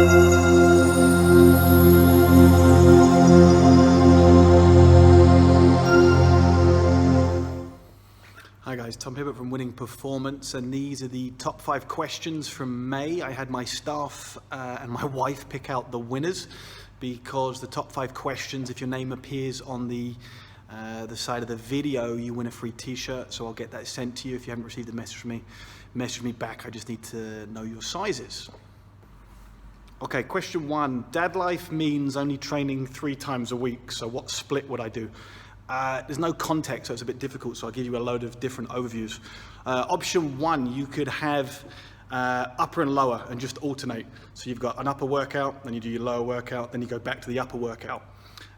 Hi guys, Tom Hibbert from Winning Performance, and these are the top 5 questions from May. I had my staff and my wife pick out the winners because the top 5 questions, if your name appears on the side of the video, you win a free t-shirt. So I'll get that sent to you. If you haven't received a message from me, message me back. I just need to know your sizes. Okay, question 1. Dad life means only training 3 times a week. So what split would I do? There's no context, so it's a bit difficult, so I'll give you a load of different overviews. Option 1, you could have upper and lower and just alternate. So you've got an upper workout, then you do your lower workout, then you go back to the upper workout.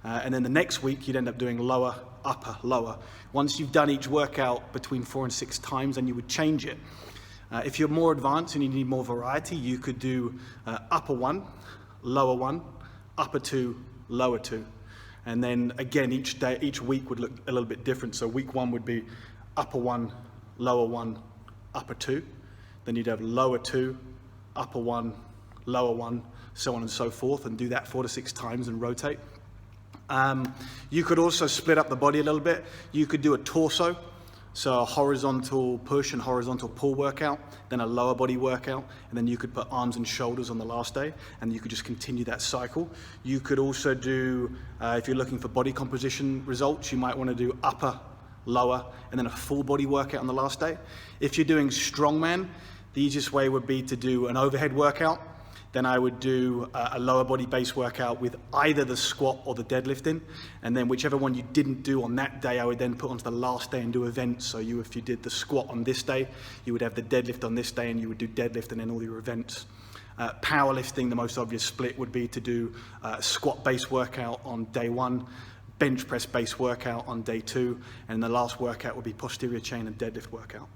And then the next week, you'd end up doing lower, upper, lower. Once you've done each workout between 4 and 6 times, then you would change it. If you're more advanced and you need more variety, you could do upper 1, lower 1, upper 2, lower 2. And then again, each week would look a little bit different. So week 1 would be upper 1, lower 1, upper 2. Then you'd have lower 2, upper 1, lower 1, so on and so forth, and do that 4 to 6 times and rotate. You could also split up the body a little bit. You could do a torso, so a horizontal push and horizontal pull workout, then a lower body workout, and then you could put arms and shoulders on the last day, and you could just continue that cycle. You could also do, if you're looking for body composition results, you might want to do upper, lower, and then a full body workout on the last day. If you're doing strongman, the easiest way would be to do an overhead workout. Then I would do a lower body base workout with either the squat or the deadlift in, and then whichever one you didn't do on that day, I would then put onto the last day and do events. So if you did the squat on this day, you would have the deadlift on this day, and you would do deadlift and then all your events. Powerlifting, the most obvious split would be to do a squat base workout on day 1, bench press base workout on day 2, and the last workout would be posterior chain and deadlift workout.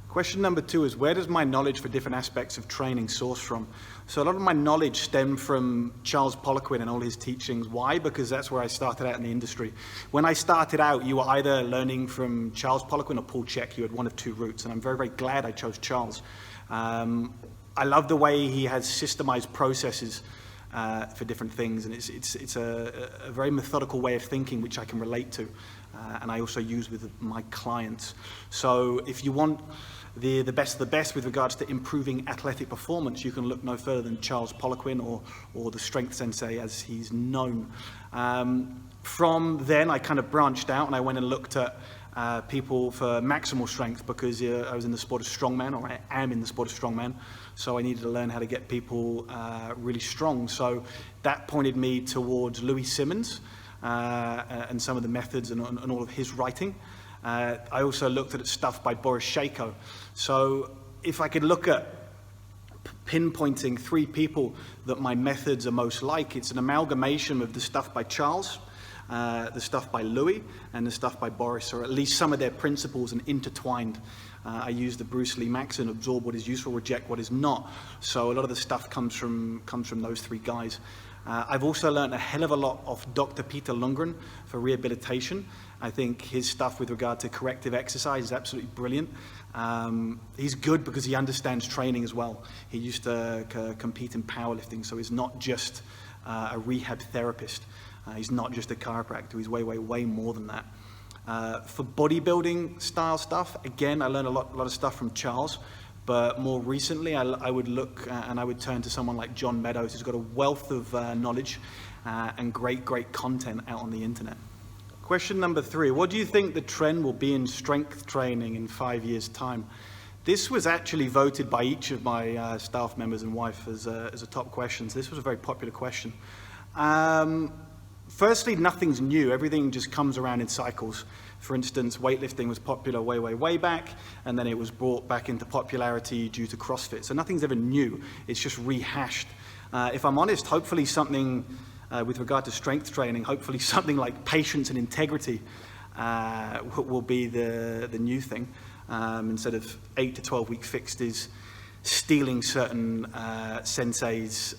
Question number 2 is, where does my knowledge for different aspects of training source from? So a lot of my knowledge stemmed from Charles Poliquin and all his teachings. Why? Because that's where I started out in the industry. When I started out, you were either learning from Charles Poliquin or Paul Chek. You had one of 2 routes, and I'm very, very glad I chose Charles. I love the way he has systemized processes for different things, and it's a very methodical way of thinking which I can relate to, and I also use with my clients. So if you want the best of the best with regards to improving athletic performance, you can look no further than Charles Poliquin or the Strength Sensei as he's known. From then I kind of branched out and I went and looked at people for maximal strength, because I was in the sport of strongman, or I am in the sport of strongman, so I needed to learn how to get people really strong. So that pointed me towards Louis Simmons and some of the methods and all of his writing. I also looked at stuff by Boris Shako. So if I could look at pinpointing 3 people that my methods are most like, it's an amalgamation of the stuff by Charles, the stuff by Louis, and the stuff by Boris, or at least some of their principles and intertwined. I use the Bruce Lee maxim: absorb what is useful, reject what is not. So a lot of the stuff comes from those 3 guys. I've also learned a hell of a lot of Dr. Peter Lundgren for rehabilitation. I think his stuff with regard to corrective exercise is absolutely brilliant. He's good because he understands training as well. He used to compete in powerlifting, so he's not just a rehab therapist. He's not just a chiropractor. He's way, way, way more than that. For bodybuilding style stuff, again, I learned a lot of stuff from Charles. But more recently, I would look and I would turn to someone like John Meadows, who's got a wealth of knowledge and great content out on the internet. Question number 3, what do you think the trend will be in strength training in 5 years' time? This was actually voted by each of my staff members and wife as a top question. So this was a very popular question. Firstly, nothing's new. Everything just comes around in cycles. For instance, weightlifting was popular way back, and then it was brought back into popularity due to CrossFit. So nothing's ever new. It's just rehashed. If I'm honest, hopefully something with regard to strength training, hopefully something like patience and integrity will be the new thing. Instead of 8 to 12 week fixes, stealing certain senseis'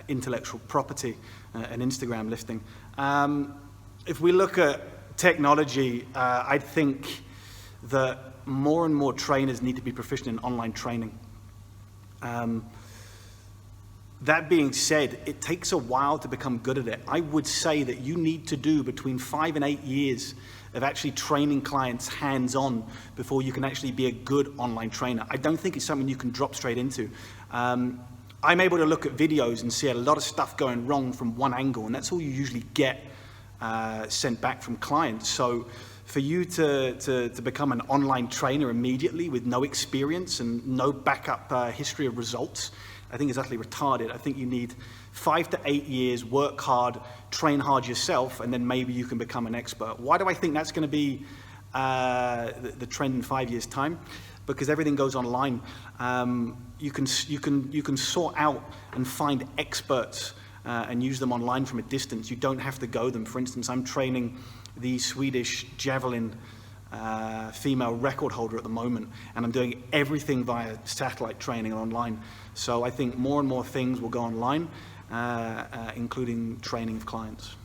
intellectual property and Instagram lifting. If we look at technology, I think that more and more trainers need to be proficient in online training. That being said, it takes a while to become good at it. I would say that you need to do between 5 and 8 years of actually training clients hands-on before you can actually be a good online trainer. I don't think it's something you can drop straight into. I'm able to look at videos and see a lot of stuff going wrong from one angle, and that's all you usually get sent back from clients. So for you to become an online trainer immediately with no experience and no backup history of results, I think is utterly retarded. I think you need 5 to 8 years, work hard, train hard yourself, and then maybe you can become an expert. Why do I think that's going to be the trend in 5 years' time? Because everything goes online. You can sort out and find experts and use them online from a distance. You don't have to go them. For instance, I'm training the Swedish javelin female record holder at the moment, and I'm doing everything via satellite training online. So I think more and more things will go online, including training of clients.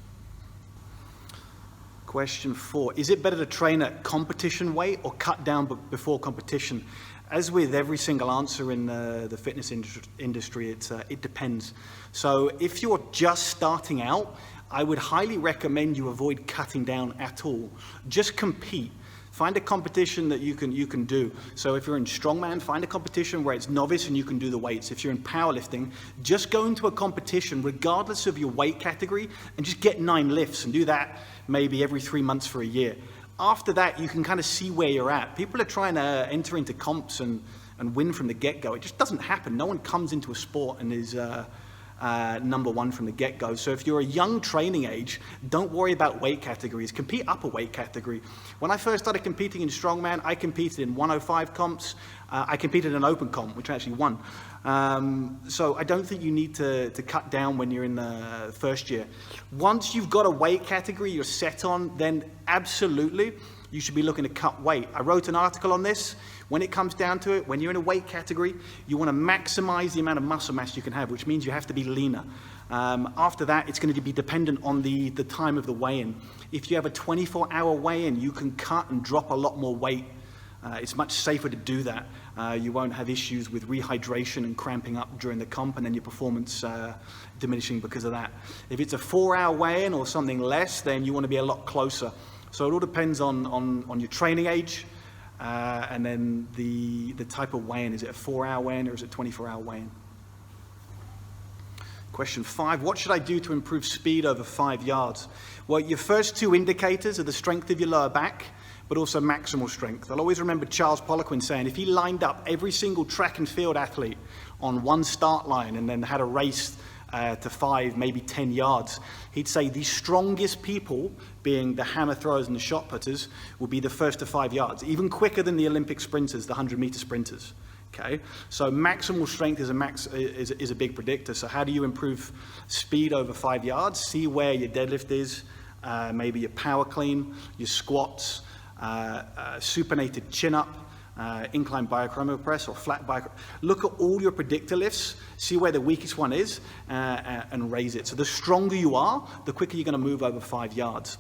Question 4, is it better to train at competition weight or cut down before competition? As with every single answer in the fitness industry, it depends. So if you're just starting out, I would highly recommend you avoid cutting down at all. Just compete. Find a competition that you can do. So if you're in strongman, find a competition where it's novice and you can do the weights. If you're in powerlifting, just go into a competition regardless of your weight category and just get 9 lifts and do that maybe every 3 months for a year. After that, you can kind of see where you're at. People are trying to enter into comps and win from the get-go. It just doesn't happen. No one comes into a sport and is number one from the get-go. So if you're a young training age, don't worry about weight categories. Compete up a weight category. When I first started competing in strongman, I competed in 105 comps. I competed in an open comp, which I actually won. So I don't think you need to cut down when you're in the first year. Once you've got a weight category you're set on, then absolutely you should be looking to cut weight. I wrote an article on this. When it comes down to it, when you're in a weight category, you want to maximize the amount of muscle mass you can have, which means you have to be leaner. After that, it's going to be dependent on the time of the weigh-in. If you have a 24-hour weigh-in, you can cut and drop a lot more weight. It's much safer to do that. You won't have issues with rehydration and cramping up during the comp and then your performance diminishing because of that. If it's a 4-hour weigh-in or something less, then you want to be a lot closer. So it all depends on your training age and then the type of weigh-in. Is it a 4-hour weigh-in or is it a 24-hour weigh-in? Question 5, what should I do to improve speed over 5 yards? Well, your first 2 indicators are the strength of your lower back, but also maximal strength. I'll always remember Charles Poliquin saying if he lined up every single track and field athlete on one start line and then had a race to 5, maybe 10 yards, he'd say the strongest people, being the hammer throwers and the shot putters, will be the first to 5 yards, even quicker than the Olympic sprinters, the 100-meter sprinters. Okay, so maximal strength is a big predictor. So how do you improve speed over 5 yards? See where your deadlift is, maybe your power clean, your squats, supinated chin up, incline biochromo press or flat biochromo. Look at all your predictor lifts, see where the weakest one is, and raise it. So the stronger you are, the quicker you're going to move over 5 yards.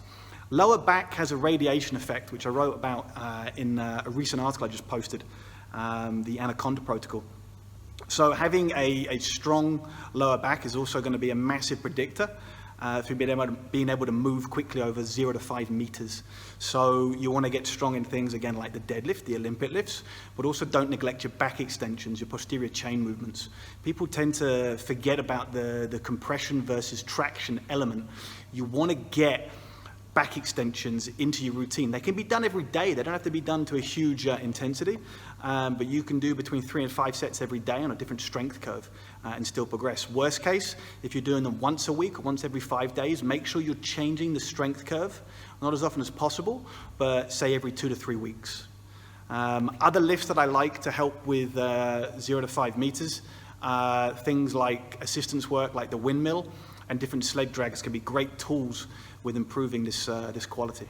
Lower back has a radiation effect, which I wrote about in a recent article I just posted. The Anaconda Protocol. So having a strong lower back is also going to be a massive predictor for being able to move quickly over 0 to 5 meters. So you want to get strong in things, again, like the deadlift, the Olympic lifts, but also don't neglect your back extensions, your posterior chain movements. People tend to forget about the compression versus traction element. You want to get back extensions into your routine. They can be done every day. They don't have to be done to a huge intensity, but you can do between 3 and 5 sets every day on a different strength curve and still progress. Worst case, if you're doing them once a week or once every 5 days, make sure you're changing the strength curve, not as often as possible, but say every 2 to 3 weeks. Other lifts that I like to help with 0 to 5 meters, things like assistance work like the windmill and different sled drags can be great tools with improving this quality.